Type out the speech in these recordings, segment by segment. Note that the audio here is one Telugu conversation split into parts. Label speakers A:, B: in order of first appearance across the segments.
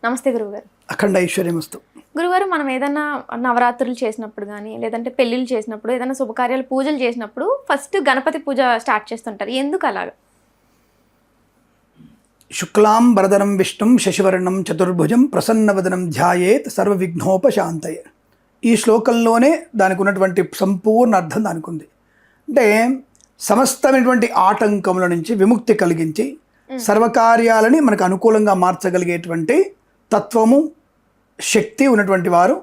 A: నమస్తే గురువుగారు.
B: అఖండ ఐశ్వర్యమస్తు.
A: గురుగారు, మనం ఏదైనా నవరాత్రులు చేసినప్పుడు కానీ లేదంటే పెళ్ళిళ్ళు చేసినప్పుడు ఏదైనా శుభకార్యాలు పూజలు చేసినప్పుడు ఫస్ట్ గణపతి పూజ స్టార్ట్ చేస్తుంటారు. ఎందుకు అలాగా?
B: శుక్లాం వరదనం విష్ణుం శశివర్ణం చతుర్భుజం ప్రసన్నవదనం ధ్యాయేత్ సర్వవిఘ్నోపశాంతయే. ఈ శ్లోకంలోనే దానికి ఉన్నటువంటి సంపూర్ణ అర్థం దానికి ఉంది. అంటే సమస్తమైనటువంటి ఆటంకముల నుంచి విముక్తి కలిగించి సర్వకార్యాలని మనకు అనుకూలంగా మార్చగలిగేటువంటి తత్వము శక్తి ఉన్నటువంటి వారు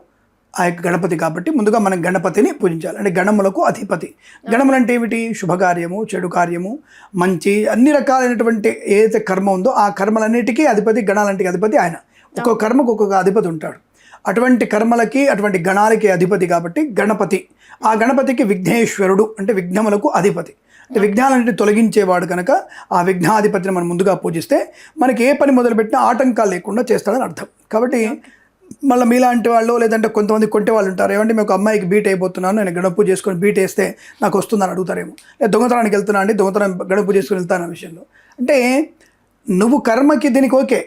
B: ఆ యొక్క గణపతి. కాబట్టి ముందుగా మనం గణపతిని పూజించాలి. అంటే గణములకు అధిపతి. గణములు అంటే ఏమిటి? శుభకార్యము, చెడు కార్యము, మంచి, అన్ని రకాలైనటువంటి ఏదైతే కర్మ ఉందో ఆ కర్మలన్నిటికీ అధిపతి, గణాలంటికి అధిపతి ఆయన. ఒక్కొక్క కర్మకు ఒక్కొక్క అధిపతి ఉంటాడు. అటువంటి కర్మలకి అటువంటి గణాలకి అధిపతి కాబట్టి గణపతి. ఆ గణపతికి విఘ్నేశ్వరుడు అంటే విఘ్నములకు అధిపతి. అంటే విఘ్నాలన్నింటినీ తొలగించేవాడు కనుక ఆ విఘ్నాధిపతిని మనం ముందుగా పూజిస్తే మనకి ఏ పని మొదలుపెట్టినా ఆటంకాలు లేకుండా చేస్తాడని అర్థం. కాబట్టి మళ్ళీ మీలాంటి వాళ్ళు లేదంటే కొంతమంది కొంటే వాళ్ళు ఉంటారు, ఏమంటే మీకు అమ్మాయికి బీట్ అయిపోతున్నాను, నేను గణపూజ చేసుకొని బీట్ వేస్తే నాకు వస్తుందని అడుగుతారేమో. లేదా దొంగతనానికి వెళ్తున్నా అండి, దొంగతనం గణపూజ చేసుకొని వెళ్తాను అనే విషయంలో. అంటే నువ్వు కర్మకి దీనికి ఓకే,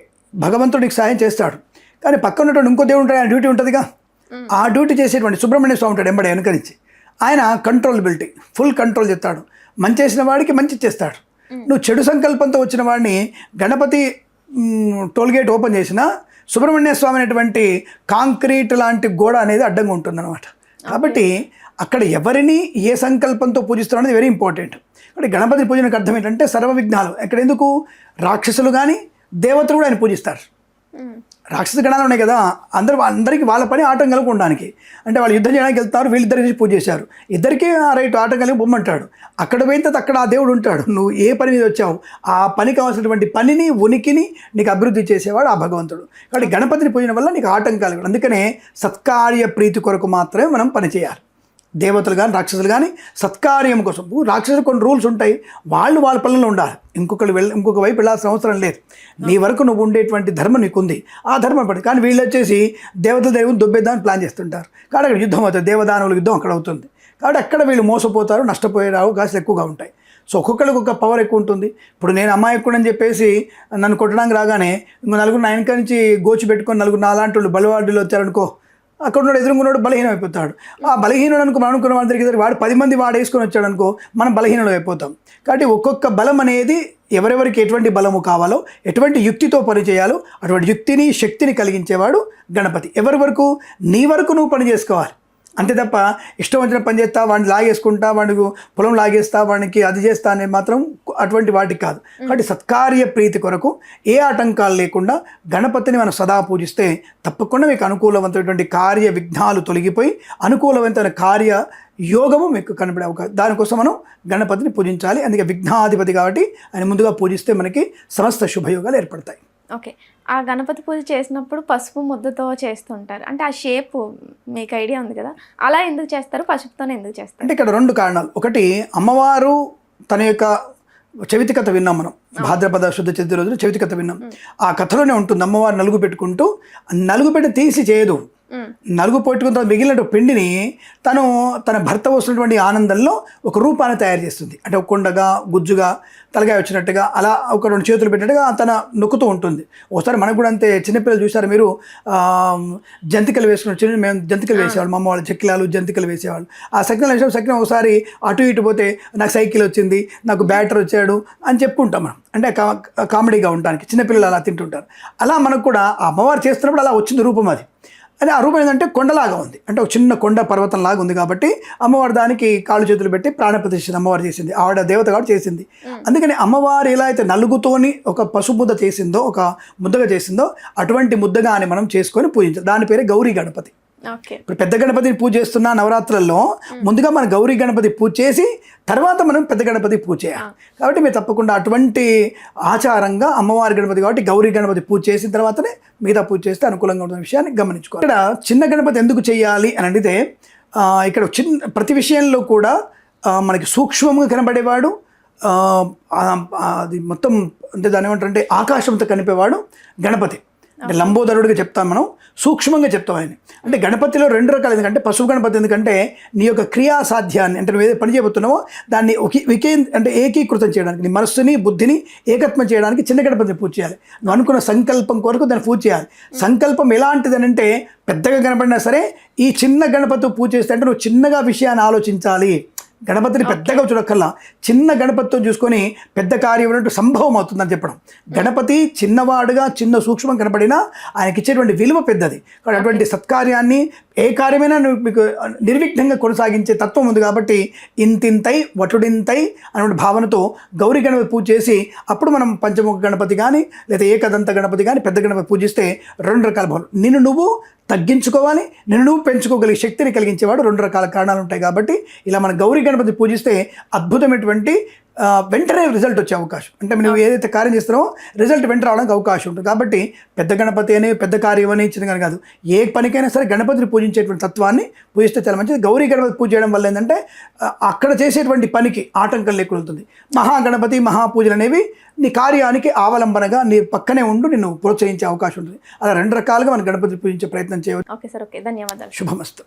B: భగవంతుడికి సాయం చేస్తాడు. కానీ పక్కన ఉన్నటువంటి ఇంకో దేవుడు ఉంటాడు, ఆయన డ్యూటీ ఉంటుందిగా. ఆ డ్యూటీ చేసేటువంటి సుబ్రహ్మణ్య స్వామి ఉంటాడు ఎంబడి వెనకరించి. ఆయన కంట్రోలబిలిటీ, ఫుల్ కంట్రోల్ చేస్తాడు. మంచి చేసిన వాడికి మంచి చేస్తాడు. నువ్వు చెడు సంకల్పంతో వచ్చిన వాడిని గణపతి టోల్గేట్ ఓపెన్ చేసినా సుబ్రహ్మణ్య స్వామి అనేటువంటి కాంక్రీట్ లాంటి గోడ అనేది అడ్డంగా ఉంటుందన్నమాట. కాబట్టి అక్కడ ఎవరిని ఏ సంకల్పంతో పూజిస్తారో అనేది వెరీ ఇంపార్టెంట్. అంటే గణపతి పూజనకు అర్థం ఏంటంటే సర్వ విఘ్నాలు. ఇక్కడ ఎందుకు? రాక్షసులు కానీ దేవతలు కూడా ఆయన పూజిస్తారు. రాక్షస గణాలు ఉన్నాయి కదా, అందరికీ వాళ్ళ పని ఆటం కలుగుకోవడానికి. అంటే వాళ్ళు యుద్ధం చేయడానికి వెళ్తారు, వీళ్ళిద్దరికి పూజ చేశారు, ఇద్దరికీ రైట్ ఆటం కలిగి బొమ్మంటాడు. అక్కడ పోయిన తర్వాత అక్కడ ఆ దేవుడు ఉంటాడు. నువ్వు ఏ పని మీద వచ్చావు ఆ పనికి కావాల్సినటువంటి పనిని, ఉనికిని నీకు అభివృద్ధి చేసేవాడు ఆ భగవంతుడు. కాబట్టి గణపతిని పూజన వల్ల నీకు ఆటంకాలు. అందుకనే సత్కార్య ప్రీతి కొరకు మాత్రమే మనం పని చేయాలి. దేవతలు కానీ రాక్షసులు కానీ సత్కార్యం కోసం. రాక్షసులు కొన్ని రూల్స్ ఉంటాయి, వాళ్ళు వాళ్ళ పనుల్లో ఉండాలి. ఇంకొక వైపు వెళ్ళాల్సిన అవసరం లేదు. నీ వరకు నువ్వు ఉండేటువంటి ధర్మం నీకుంది, ఆ ధర్మం పడి. కానీ వీళ్ళు వచ్చేసి దేవుని దొబ్బేద్దామని ప్లాన్ చేస్తుంటారు. కాబట్టి అక్కడ యుద్ధం అవుతుంది, దేవదానవుల యుద్ధం అక్కడ అవుతుంది. కాబట్టి అక్కడ వీళ్ళు మోసపోతారు, నష్టపోయే అవకాశాలు ఎక్కువగా ఉంటాయి. సో ఒక్కొక్కరికి ఒక పవర్ ఎక్కువ ఉంటుంది. ఇప్పుడు నేను అమాయకుడని చెప్పేసి నన్ను కొట్టడానికి రాగానే ఇంకో నలుగురు నా వెనక నుంచి గోచి పెట్టుకొని నలుగురు నాలాంటి వాళ్ళు బలవాడులు వచ్చారనుకో, అక్కడ ఉన్నాడు ఎదురుగున్నాడు బలహీనం అయిపోతాడు. ఆ బలహీనుడు అనుకో మనం అనుకున్న వాడి దగ్గరికి వాడు 10 మంది వాడు వేసుకొని వచ్చాడు అనుకో, మనం బలహీనులు అయిపోతాం. కాబట్టి ఒక్కొక్క బలం అనేది ఎవరెవరికి ఎటువంటి బలము కావాలో, ఎటువంటి యుక్తితో పని చేయాలో అటువంటి యుక్తిని, శక్తిని కలిగించేవాడు గణపతి. ఎవరి వరకు? నీ వరకు నువ్వు పని చేసుకోవాలి. అంతే తప్ప ఇష్టం వచ్చిన పని చేస్తా, వాడిని లాగేసుకుంటా, వాడికి పొలం లాగేస్తా, వాడికి అది చేస్తా అనేది మాత్రం అటువంటి వాటికి కాదు. కాబట్టి సత్కార్య ప్రీతి కొరకు ఏ ఆటంకాలు లేకుండా గణపతిని మనం సదా పూజిస్తే తప్పకుండా మీకు అనుకూలవంతమైనటువంటి కార్య విఘ్నాలు తొలగిపోయి అనుకూలవంతమైన కార్య యోగము మీకు కనపడే అవకాశం. దానికోసం మనం గణపతిని పూజించాలి. అందుకే విఘ్నాధిపతి కాబట్టి ఆయన ముందుగా పూజిస్తే మనకి సమస్త శుభయోగాలు ఏర్పడతాయి.
A: ఓకే, ఆ గణపతి పూజ చేసినప్పుడు పసుపు ముద్దతో చేస్తుంటారు. అంటే ఆ షేప్ మీకు ఐడియా ఉంది కదా, అలా ఎందుకు చేస్తారు? పసుపుతోనే ఎందుకు చేస్తారు?
B: అంటే ఇక్కడ 2 కారణాలు. ఒకటి, అమ్మవారు తన యొక్క చవితి కథ విన్నాం మనం, భాద్రపద శుద్ధ చవితి రోజున చవితి కథ విన్నాం. ఆ కథలోనే ఉంటుంది, అమ్మవారు నలుగు పెట్టుకుంటూ నలుగు పెట్టి తీసి చేయదు, నలుగు పెట్టుకున్న మిగిలిన పిండిని తన భర్త వస్తున్నటువంటి ఆనందంలో ఒక రూపాన్ని తయారు చేస్తుంది. అంటే ఒక కొండగా, గుజ్జుగా, తలగాయ వచ్చినట్టుగా, అలా ఒక 2 చేతులు పెట్టినట్టుగా తన నొక్కుతూ ఉంటుంది. ఒకసారి మనకు కూడా అంతే, చిన్నపిల్లలు చూసారు మీరు, జంతికలు వేసుకున్న మేము జంతికలు వేసేవాళ్ళు, మా అమ్మ వాళ్ళు చెక్కిలాలు జంతికలు వేసేవాళ్ళు. ఆ సకినాలు వేసాం, సకిన ఒకసారి అటు ఇటు పోతే నాకు సైకిల్ వచ్చింది, నాకు బ్యాటర్ వచ్చాడు అని చెప్పుకుంటాం మనం. అంటే కామెడీగా ఉండడానికి చిన్నపిల్లలు అలా తింటుంటారు. అలా మనకు కూడా ఆ అమ్మవారు చేస్తున్నప్పుడు అలా వచ్చింది రూపం. అది అని ఆ రూపం ఏంటంటే కొండలాగా ఉంది, అంటే ఒక చిన్న కొండ పర్వతం లాగా ఉంది. కాబట్టి అమ్మవారు దానికి కాళ్ళు చేతులు పెట్టి ప్రాణప్రతిష్ఠ అమ్మవారు చేసింది, ఆవిడ దేవత కాబట్టి చేసింది. అందుకని అమ్మవారు ఎలా అయితే నలుగుతోని ఒక పసుపు ముద్ద చేసిందో, ఒక ముద్దగా చేసిందో, అటువంటి ముద్దగాని మనం చేసుకొని పూజించాలి. దాని పేరే గౌరీ గణపతి. ఇప్పుడు పెద్ద గణపతిని పూజ చేస్తున్న నవరాత్రులలో ముందుగా మనం గౌరీ గణపతి పూజ చేసి తర్వాత మనం పెద్ద గణపతి పూజ చేయాలి. కాబట్టి మీరు తప్పకుండా అటువంటి ఆచారంగా అమ్మవారి గణపతి కాబట్టి గౌరీ గణపతి పూజ చేసిన తర్వాతనే మిగతా పూజ చేస్తే అనుకూలంగా ఉన్న విషయాన్ని గమనించుకోవాలి. ఇక్కడ చిన్న గణపతి ఎందుకు చేయాలి అని అడిగితే, ఇక్కడ ప్రతి విషయంలో కూడా మనకి సూక్ష్మంగా కనబడేవాడు, అది మొత్తం అంటే దాని ఏమంటారంటే ఆకాశంతో కనిపేవాడు గణపతి. అంటే లంబోదరుడిగా చెప్తాం మనం, సూక్ష్మంగా చెప్తాం ఆయన. అంటే గణపతిలో 2 రకాలు, ఎందుకంటే పశువు గణపతి ఎందుకంటే నీ యొక్క క్రియా సాధ్యాన్ని, అంటే నువ్వు ఏదో పని చేయబోతున్నావో దాన్ని అంటే ఏకీకృతం చేయడానికి, నీ మనస్సుని బుద్ధిని ఏకత్వం చేయడానికి చిన్న గణపతిని పూజ చేయాలి. నువ్వు అనుకున్న సంకల్పం కొరకు దాన్ని పూజ చేయాలి. సంకల్పం ఎలాంటిది అంటే పెద్దగా కనపడినా సరే ఈ చిన్న గణపతి పూజ చేస్తే అంటే నువ్వు చిన్నగా విషయాన్ని ఆలోచించాలి. గణపతిని పెద్దగా చూడక్కల్లా చిన్న గణపతితో చూసుకొని పెద్ద కార్యం అన్నట్టు సంభవం అవుతుందని చెప్పడం. గణపతి చిన్నవాడుగా చిన్న సూక్ష్మం కనపడినా ఆయనకి ఇచ్చేటువంటి విలువ పెద్దది. కాబట్టి అటువంటి సత్కార్యాన్ని ఏ కార్యమైనా నువ్వు మీకు నిర్విఘ్నంగా కొనసాగించే తత్వం ఉంది. కాబట్టి ఇంతింతై వటుడింతై అనే భావనతో గౌరీ గణపతి పూజ చేసి అప్పుడు మనం పంచముఖ గణపతి కానీ లేదా ఏకదంత గణపతి కానీ పెద్ద గణపతి పూజిస్తే 2 రకాల భావన. నిన్ను నువ్వు తగ్గించుకోవాలి, నిన్ను నువ్వు పెంచుకోగలిగే శక్తిని కలిగించేవాడు 2 రకాల కారణాలు ఉంటాయి. కాబట్టి ఇలా మన గౌరీ గణపతి పూజిస్తే అద్భుతమైనటువంటి వెంటనే రిజల్ట్ వచ్చే అవకాశం, అంటే నువ్వు ఏదైతే కార్యం చేస్తున్నావో రిజల్ట్ వెంట రావడానికి అవకాశం ఉంటుంది. కాబట్టి పెద్ద గణపతి అని పెద్ద కార్యం అని చిన్నగా కాదు, ఏ పనికైనా సరే గణపతిని పూజించేటువంటి తత్వాన్ని పూజిస్తే చాలా మంచిది. గౌరీ గణపతి పూజ చేయడం వల్ల ఏంటంటే అక్కడ చేసేటువంటి పనికి ఆటంకం లేకుండా ఉంటుంది. మహాగణపతి మహాపూజలు అనేవి నీ కార్యానికి ఆవలంబనగా నీ పక్కనే ఉండు నిన్ను ప్రోత్సహించే అవకాశం ఉంటుంది. అలా 2 రకాలుగా మనం గణపతి పూజించే ప్రయత్నం చేయవచ్చు.
A: ఓకే సార్, ఓకే, ధన్యవాదాలు.
B: శుభమస్తు.